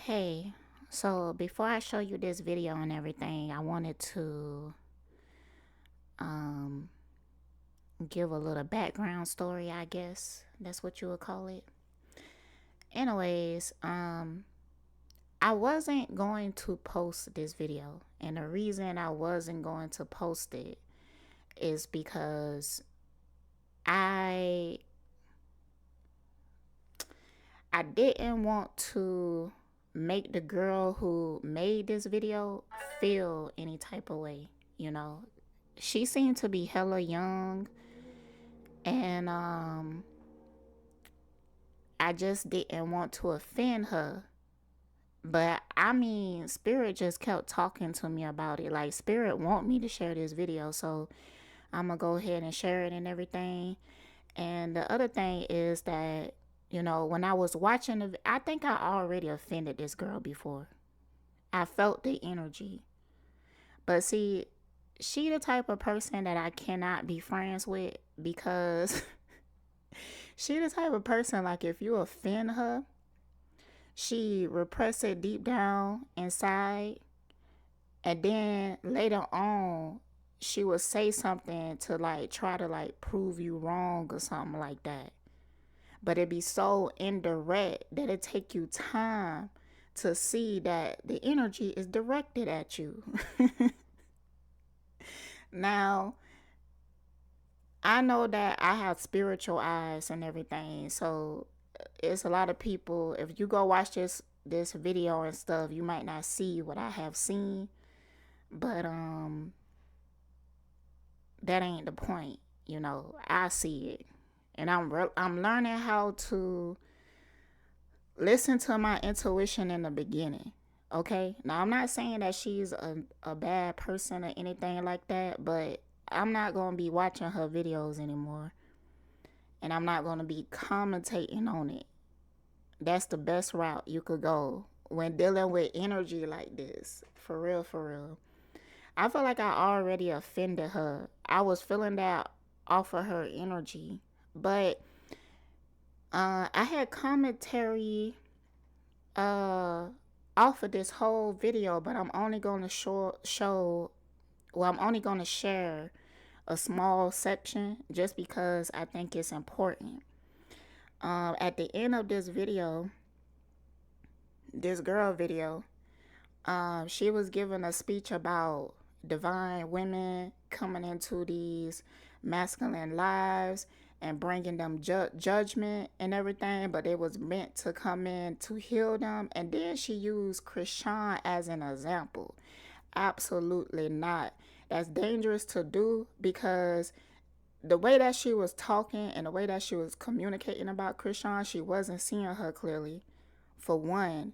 Hey, so before I show you this video and everything, I wanted to um give a little background story, I guess. That's what you would call it. Anyways, I wasn't going to post this video, and the reason I wasn't going to post it is because I I didn't want to make the girl who made this video feel any type of way, you know. She seemed to be hella young, and I just didn't want to offend her. But I mean, Spirit just kept talking to me about it. Like, Spirit want me to share this video, so I'm gonna go ahead and share it and everything. And the other thing is that, when I was watching I think I already offended this girl before. I felt the energy. But see, she the type of person that I cannot be friends with because she the type of person, like, if you offend her, she repress it deep down inside, and then later on she will say something to like try to like prove you wrong or something like that. But it be so indirect that it take you time to see that the energy is directed at you. Now, I know that I have spiritual eyes and everything, so it's a lot of people. If you go watch this video and stuff, you might not see what I have seen, but that ain't the point. I see it, and I'm learning how to listen to my intuition in the beginning. Okay, now I'm not saying that she's a bad person or anything like that, but I'm not gonna be watching her videos anymore, and I'm not gonna be commentating on it. That's the best route you could go when dealing with energy like this. For real, for real. I feel like I already offended her. I was feeling that off of her energy. But I had commentary off of this whole video, but I'm only going to I'm only going to share a small section just because I think it's important. At the end of this video, this girl video, she was giving a speech about divine women coming into these masculine lives and bringing them judgment and everything, but it was meant to come in to heal them. And then she used Chrisean as an example. Absolutely not. That's dangerous to do because the way that she was talking and the way that she was communicating about Chrisean, she wasn't seeing her clearly, for one.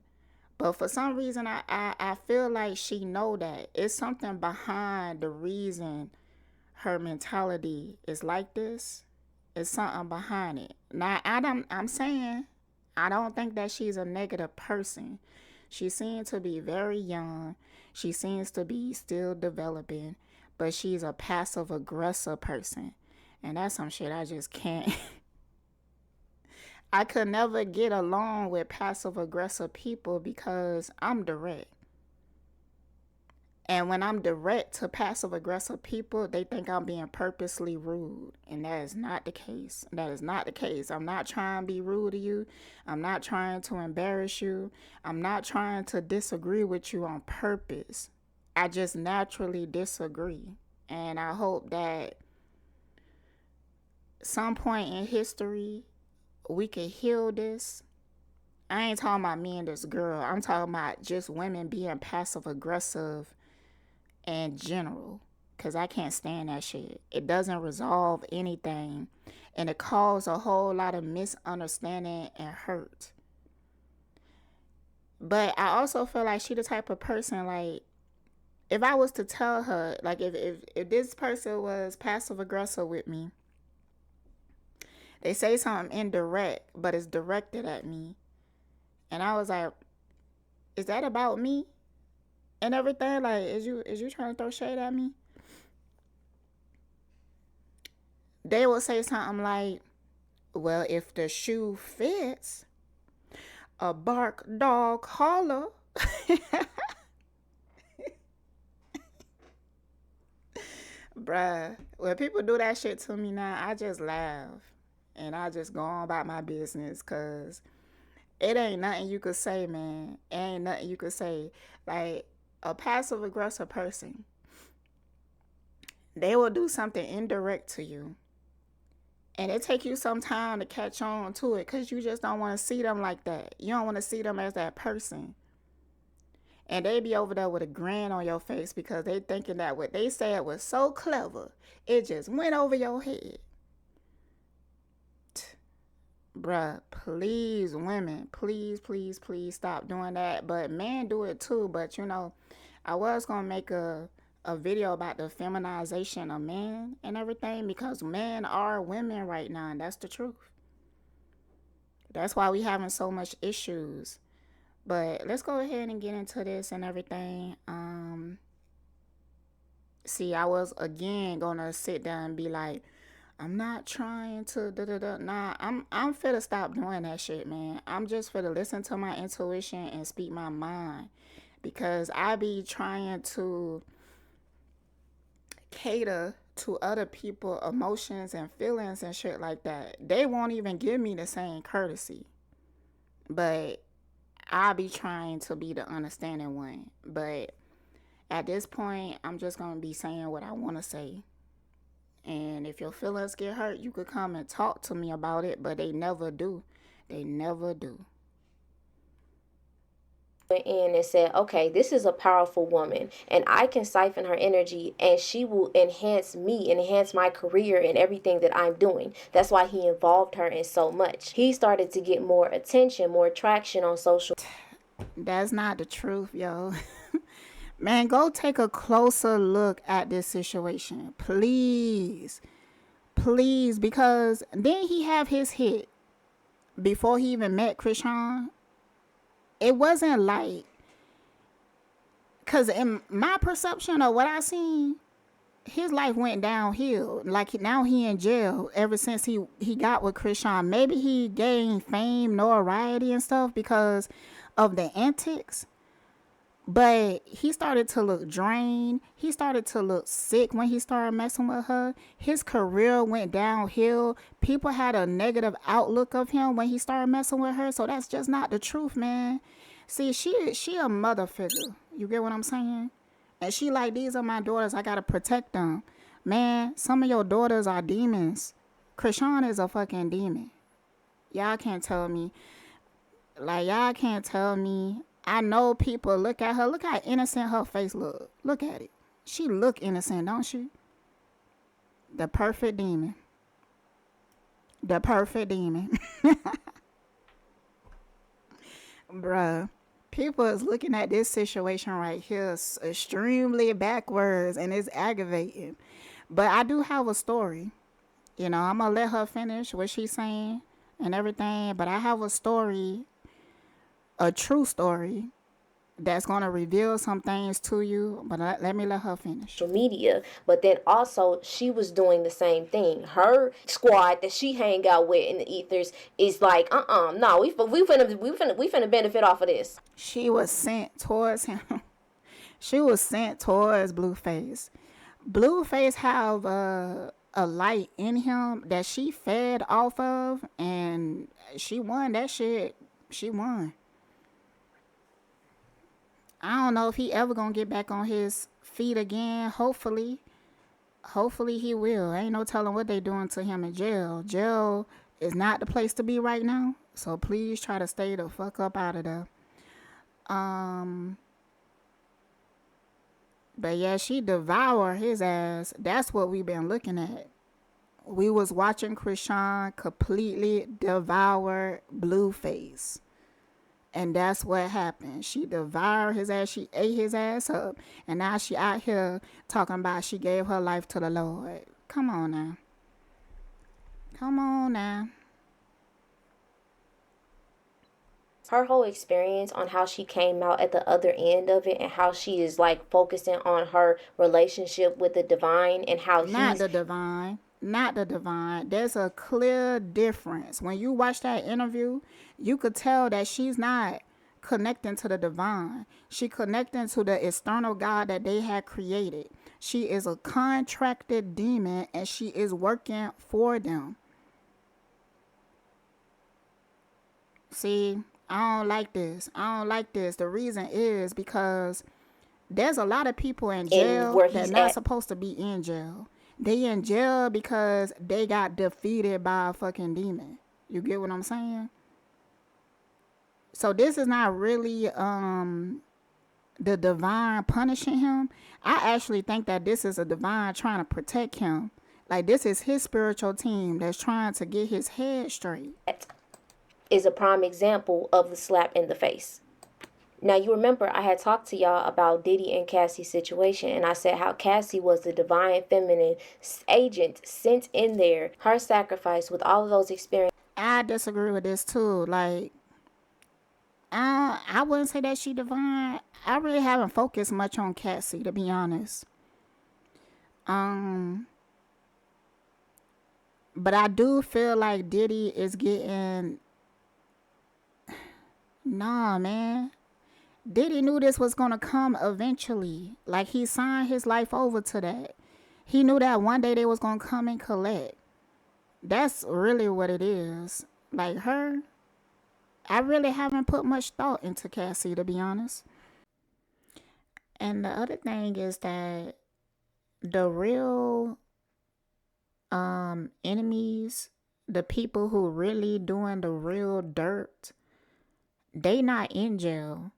But for some reason, I feel like she know that it's something behind the reason her mentality is like this. It's something behind it. Now, I'm saying I don't think that she's a negative person. She seems to be very young. She seems to be still developing, but she's a passive aggressive person. And that's some shit I just can't. I could never get along with passive aggressive people because I'm direct. And when I'm direct to passive aggressive people, they think I'm being purposely rude. And that is not the case. That is not the case. I'm not trying to be rude to you. I'm not trying to embarrass you. I'm not trying to disagree with you on purpose. I just naturally disagree. And I hope that some point in history we can heal this. I ain't talking about me and this girl. I'm talking about just women being passive aggressive in general. Because I can't stand that shit. It doesn't resolve anything. And it causes a whole lot of misunderstanding and hurt. But I also feel like she the type of person, like, if I was to tell her, like, if this person was passive aggressive with me, they say something indirect, but it's directed at me. And I was like, is that about me? And everything, like, is you trying to throw shade at me? They will say something like, well, if the shoe fits, A bark dog holler. Bruh, when people do that shit to me now, I just laugh. And I just go on about my business because it ain't nothing you could say, man. It ain't nothing you could say. Like, a passive aggressive person, they will do something indirect to you. And it take you some time to catch on to it because you just don't want to see them like that. You don't want to see them as that person. And they be over there with a grin on your face because they thinking that what they said was so clever. It just went over your head. Bruh, please, women, please, please, please stop doing that. But men do it too. But I was gonna make a video about the feminization of men and everything because men are women right now, and that's the truth. That's why we having so much issues. But let's go ahead and get into this and everything. See, I was again gonna sit down and be like, I'm not trying to da da da. Nah, I'm finna stop doing that shit, man. I'm just finna listen to my intuition and speak my mind because I be trying to cater to other people emotions and feelings and shit like that. They won't even give me the same courtesy. But I be trying to be the understanding one. But at this point, I'm just gonna be saying what I wanna say. And if your feelings get hurt, you could come and talk to me about it, but they never do. They never do. In and said, okay, this is a powerful woman and I can siphon her energy and she will enhance me, enhance my career and everything that I'm doing. That's why he involved her in so much. He started to get more attention, more traction on social. That's not the truth, yo. Man, go take a closer look at this situation. Please. Please. Because then he have his hit before he even met Chrisean. It wasn't like, because in my perception of what I seen, his life went downhill. Like now he in jail ever since he got with Chrisean. Maybe he gained fame, notoriety and stuff because of the antics. But he started to look drained. He started to look sick when he started messing with her. His career went downhill. People had a negative outlook of him when he started messing with her. So that's just not the truth, man. See, she a mother figure. You get what I'm saying? And she like, these are my daughters. I gotta protect them. Man, some of your daughters are demons. Chrisean is a fucking demon. Y'all can't tell me. Like, y'all can't tell me. I know people look at her. Look how innocent her face look. Look at it. She look innocent, don't she? The perfect demon. The perfect demon. Bruh. People is looking at this situation right here extremely backwards and it's aggravating. But I do have a story. I'm going to let her finish what she's saying and everything. But I have a story, a true story, that's going to reveal some things to you, but let me let her finish. Social media, but then also she was doing the same thing. Her squad that she hang out with in the ethers is like, no, we finna benefit off of this. She was sent towards him. She was sent towards Blueface. Blueface have a light in him that she fed off of, and she won that shit. She won. I don't know if he ever gonna get back on his feet again. Hopefully he will. Ain't no telling what they doing to him in jail. Jail is not the place to be right now. So please try to stay the fuck up out of there. But yeah, she devour his ass. That's what we've been looking at. We was watching Chrisean completely devour Blueface. And that's what happened. She devoured his ass. She ate his ass up. And now she out here talking about she gave her life to the Lord. Come on now. Come on now. Her whole experience on how she came out at the other end of it and how she is like focusing on her relationship with the divine and how Not the divine. not the divine. There's a clear difference. When you watch that interview, you could tell that she's not connecting to the divine. She connecting to the external God that they had created. She is a contracted demon and she is working for them. See, I don't like this. I don't like this. The reason is because there's a lot of people in in jail where that he's not at. supposed to be in jail. They in jail because they got defeated by a fucking demon. You get what I'm saying? So this is not really the divine punishing him. I actually think that this is a divine trying to protect him. Like this is his spiritual team that's trying to get his head straight. Is a prime example of the slap in the face. Now, you remember I had talked to y'all about Diddy and Cassie's situation, and I said how Cassie was the divine feminine agent sent in there, her sacrifice with all of those experiences. I disagree with this too. Like, I wouldn't say that she divine. I really haven't focused much on Cassie, to be honest. But I do feel like Diddy is getting. Nah, man. Diddy knew this was gonna come eventually. Like he signed his life over to that. He knew that one day they was gonna come and collect. That's really what it is. Like her, I really haven't put much thought into Cassie, to be honest. And the other thing is that the real enemies, the people who really doing the real dirt, they not in jail.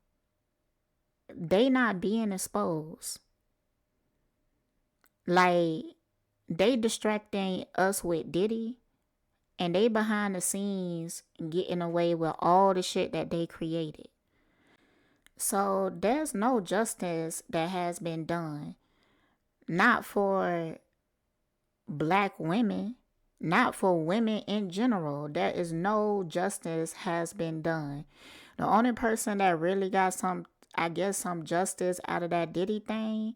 They not being exposed. Like they distracting us with Diddy and they behind the scenes getting away with all the shit that they created. So there's no justice that has been done. Not for black women, not for women in general. There is no justice has been done. The only person that really got some, I guess, some justice out of that Diddy thing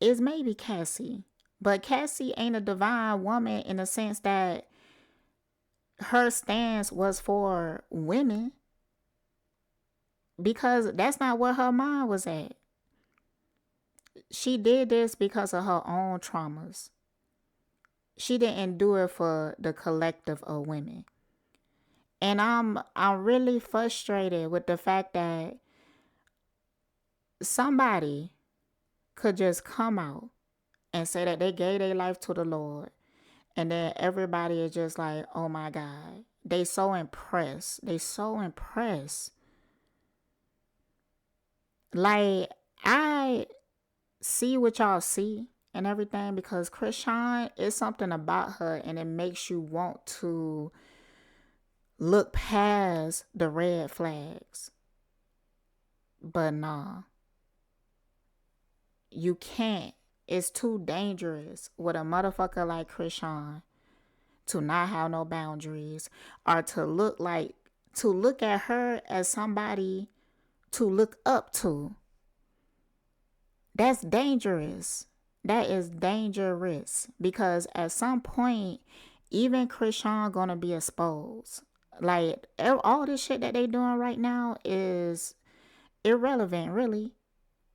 is maybe Cassie. But Cassie ain't a divine woman in the sense that her stance was for women because that's not where her mind was at. She did this because of her own traumas. She didn't do it for the collective of women. And I'm really frustrated with the fact that somebody could just come out and say that they gave their life to the Lord. And then everybody is just like, oh my God. They so impressed. They so impressed. Like, I see what y'all see and everything because Chrisean is something about her and it makes you want to look past the red flags. But nah. You can't. It's too dangerous with a motherfucker like Chrisean to not have no boundaries or to look at her as somebody to look up to. That's dangerous. That is dangerous because at some point, even Chrisean gonna be exposed. Like all this shit that they doing right now is irrelevant, really.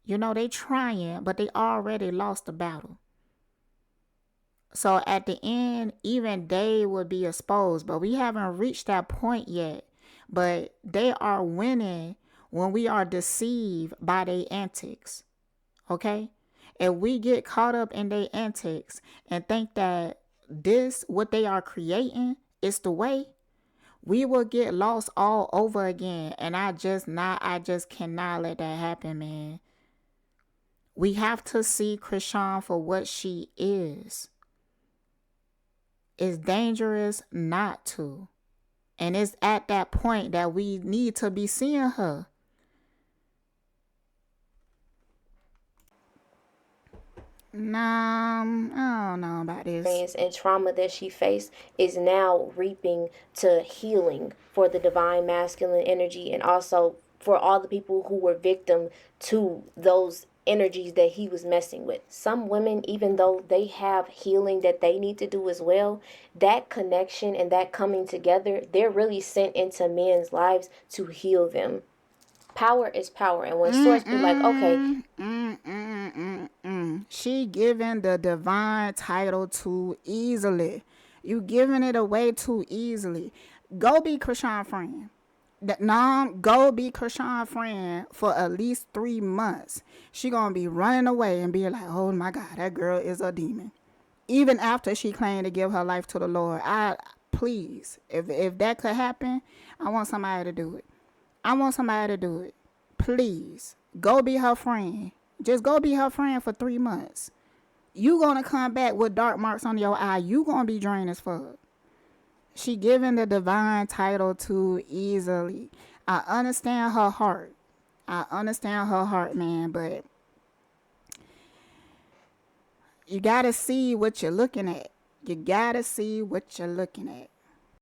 You know, they trying, but they already lost the battle. So at the end, even they will be exposed, but we haven't reached that point yet. But they are winning when we are deceived by their antics. Okay? If we get caught up in their antics and think that this, what they are creating, is the way, we will get lost all over again. And I just cannot let that happen, man. We have to see Chrisean for what she is. It's dangerous not to. And it's at that point that we need to be seeing her. Nah, I don't know about this. And trauma that she faced is now reaping to healing for the divine masculine energy and also for all the people who were victim to those energies that he was messing with. Some women, even though they have healing that they need to do as well, that connection and that coming together, they're really sent into men's lives to heal them. Power is power. And when source be like, okay, She giving the divine title too easily. You giving it away too easily. Go be Chrisean friend. Go be Chrisean friend for at least 3 months. She gonna be running away and be like, oh my God, that girl is a demon. Even after she claimed to give her life to the Lord. Please, if that could happen, I want somebody to do it. I want somebody to do it. Please. Go be her friend. Just go be her friend for 3 months. You gonna come back with dark marks on your eye. You gonna be drained as fuck. She giving the divine title too easily. I understand her heart. Man, but you gotta see what you're looking at. You gotta see what you're looking at.